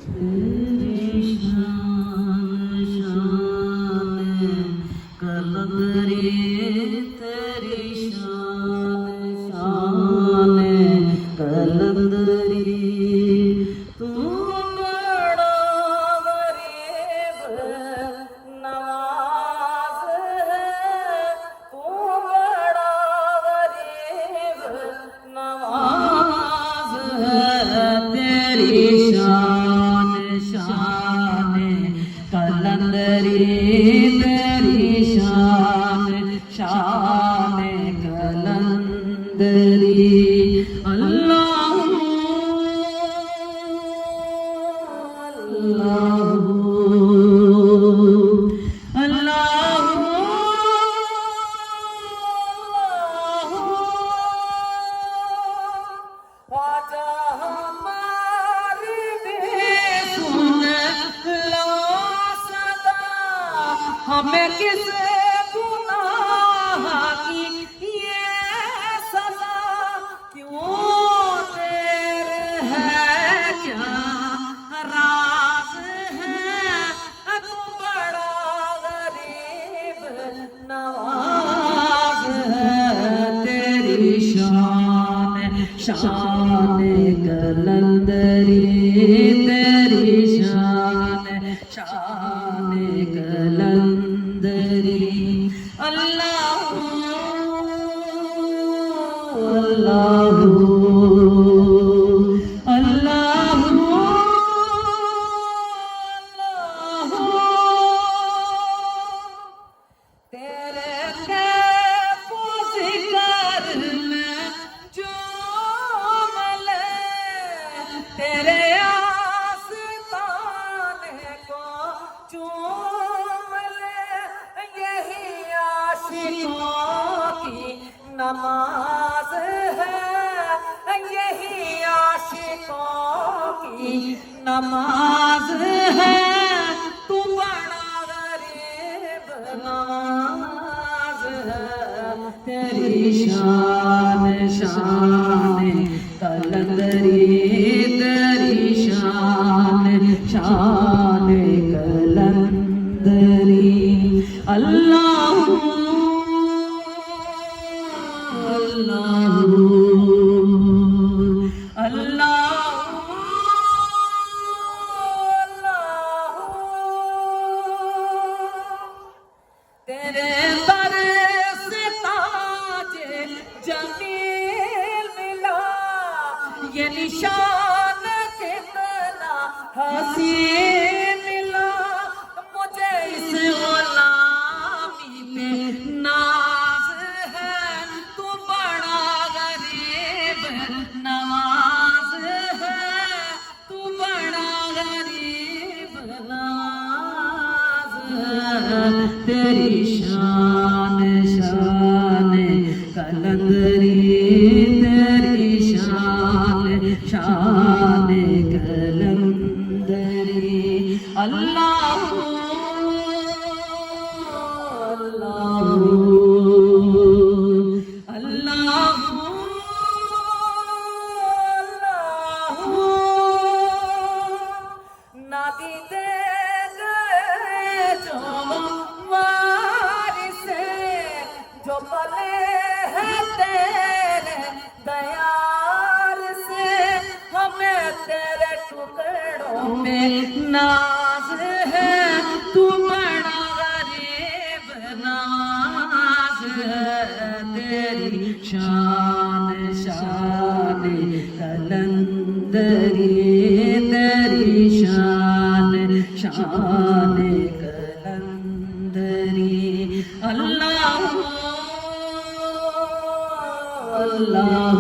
तेरी शान शान कलंदरी, तेरी शान शान कलंदरी। तू बड़ा गरीब नवाज है, तू बड़ा गरीब नवाज है। तेरी शान शान कलंदरी, तेरी शान शान कलंदरी। अल्लाह अल्लाह अल्लाह ख्वाजा हमारी भी सुन लो सदा, हमें किस गुनाह की ये सजा, क्यों तेरे है क्या राज है। तू बड़ा गरीब नवाज है। तेरी शान शान कलंदरी, तेरी शान शान कलंदरी। अल्लाह अल्लाह अल्लाह तेरे जिक्र में जो मले, तेरे आस्ताने को चूम ले। यही आशिकों की नमाज है, यही आशिकों की नमाज है। तू बड़ा गरीब नवाज है। तेरी शान शान कलंदरी, तेरी शान शान कलंदरी। अल्लाह अल्लाह अल्लाह तेरे दर से ताजे जमील मिला, ये निशान कितना हसीन मिला। मुझे इस गुलामी पे नाज है, तू बड़ा गरीब नवाज है। तू बड़ा गरीब नवाज है। तेरी शान शान कलंदरी, तेरी शान शान कलंदरी। अल्लाह अल्लाह अल्लाह नादी दे गए जो वारिसे, जो पले हैं तेरे दयाल से। हमें तेरे टुकड़ों में नाज है, तू बड़ा गरीब नवाज है। तेरी शान शान कलंदरी, तेरी शान शान कलंदरी। अल्लाह अल्लाह